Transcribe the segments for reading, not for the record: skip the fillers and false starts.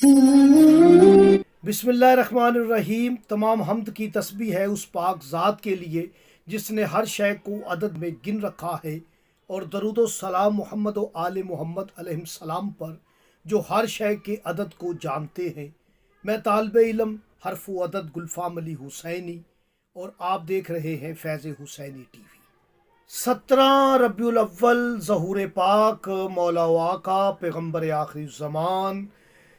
बिस्मिल्लाहिर्रहमानिर्रहीम। तमाम हमद की तस्बीह है उस पाक ज़ात के लिए जिसने हर शय को अदद में गिन रखा है, और दरूद सलाम मोहम्मद व आले मोहम्मद अलैहिस्सलाम पर जो हर शय के अदद को जानते हैं। मैं तालिब इल्म हरफ अदद गुलफ़ाम अली हुसैनी, और आप देख रहे हैं फैज़ हुसैनी टीवी। 17 रबीउल अव्वल ज़हूर पाक मौला आका पैगम्बर आखिरी ज़मान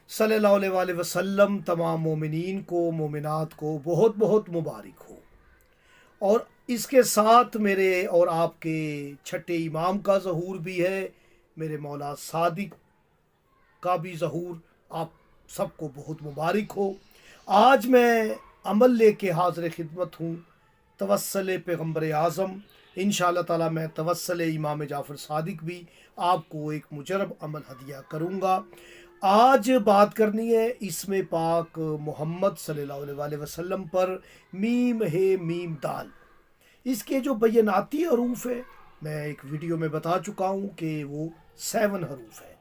सल्लल्लाहु अलैहि वसल्लम तमाम मोमिनीन को मोमिनात को बहुत बहुत मुबारक हो। और इसके साथ मेरे और आपके छठे इमाम का ज़हूर भी है, मेरे मौला सादिक का भी ज़हूर आप सबको बहुत मुबारक हो। आज मैं अमल लेके हाज़िर खिदमत हूँ, तवस्सुल पैगम्बर आज़म। इंशाअल्लाह ताला मैं तवस्सुल इमाम जाफ़र सादिक भी आपको एक मुजरब अमल हदिया करूँगा। आज बात करनी है इसमें पाक मोहम्मद सल्लल्लाहु अलैहि वसल्लम पर मीम है मीम दाल। इसके जो बयनाती हरूफ है, मैं एक वीडियो में बता चुका हूँ कि वो 7 हरूफ है,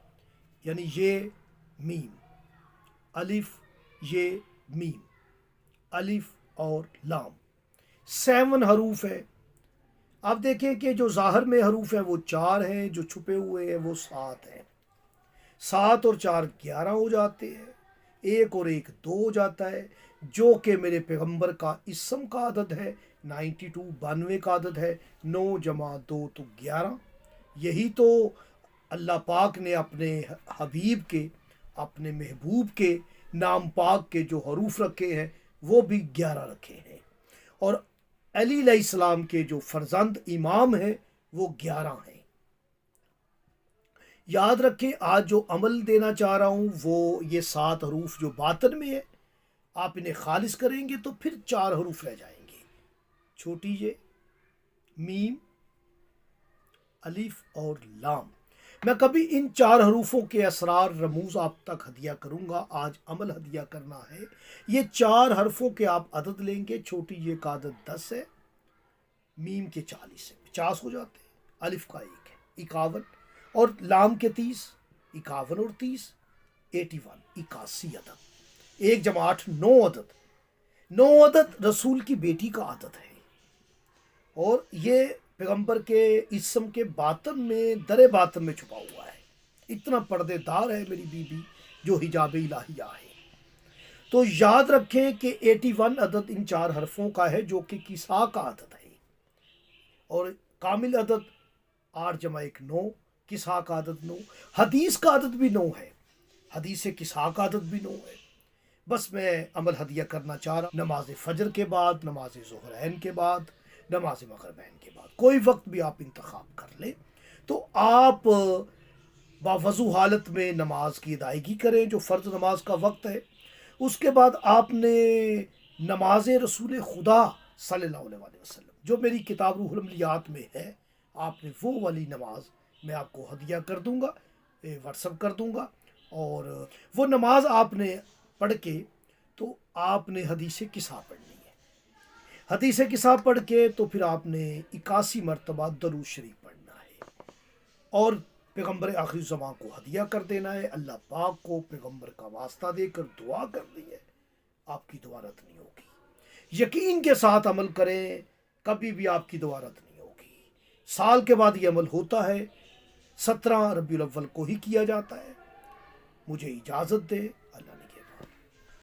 यानी ये मीम, अलिफ, ये मीम, अलिफ और लाम 7 हरूफ है। आप देखें कि जो ज़ाहिर में हरूफ है वो 4 हैं, जो छुपे हुए हैं वो 7 हैं। 7 और 4 11 हो जाते हैं, 1 और 1 2 हो जाता है, जो कि मेरे पैगंबर का इसम का आदद है। 92 का आदद है। 9 जमा 2 तो 11। यही तो अल्लाह पाक ने अपने हबीब के, अपने महबूब के नाम पाक के जो हरूफ रखे हैं वो भी 11 रखे हैं। और अली अलैहिस्सलाम के जो फर्जंद इमाम हैं वो 11 हैं। याद रखें, आज जो अमल देना चाह रहा हूँ वो ये 7 हरूफ जो बातन में है, आप इन्हें खालिस करेंगे तो फिर 4 हरूफ रह जाएंगे। छोटी ये मीम, अलिफ और लाम। मैं कभी इन 4 हरूफों के असरार रमूज आप तक हदिया करूँगा। आज अमल हदिया करना है। ये 4 हरफों के आप अदद लेंगे। छोटी ये का अदद 10 है, मीम के 40 है, 50 हो जाते हैं, अलिफ का 1 है 51, और लाम के 30, 51 और 30 81, 81 अदद। 1 जमा 8 9 अदद। 9 अदद रसूल की बेटी का आदत है, और ये पैगंबर के इसम के बातन में, दरे बातन में छुपा हुआ है। इतना पर्देदार है मेरी बीबी जो हिजाब इलाहिया है। तो याद रखें कि 81 अदद इन 4 हरफों का है, जो कि किसा का आदत है। और कामिल अदद 8 जमा 1 9, किसा का आदत 9, हदीस का आदत भी 9 है, हदीस किसा का आदत भी 9 है। बस मैं अमल हदिया करना चाह रहा, नमाज फजर के बाद, नमाज ज़ुहरैन के बाद, नमाज मगरिबैन के बाद, कोई वक्त भी आप इंतखाब कर लें। तो आप बावजू हालत में नमाज की अदायगी करें जो फ़र्ज नमाज का वक्त है। उसके बाद आपने नमाज रसूल खुदा सल्लल्लाहु अलैहि वसल्लम जो मेरी किताब रूहुल अमलियात में है, आपने वो वाली नमाज मैं आपको हदिया कर दूंगा, व्हाट्सअप कर दूंगा। और वो नमाज आपने पढ़ के, तो आपने हदीस किसा पढ़नी है। हदीस किसा पढ़ के तो फिर आपने 81 मरतबा दरूद शरीफ पढ़ना है, और पैगम्बर आखिरी ज़मान को हदिया कर देना है। अल्लाह पाक को पैगम्बर का वास्ता देकर दुआ करनी है, आपकी दुआ रद्द नहीं होगी। यकीन के साथ अमल करें, कभी भी आपकी दुआ रद्द नहीं होगी। साल के बाद ये अमल होता है, 17 रबीउल अव्वल को ही किया जाता है। मुझे इजाज़त दे। अल्लाह।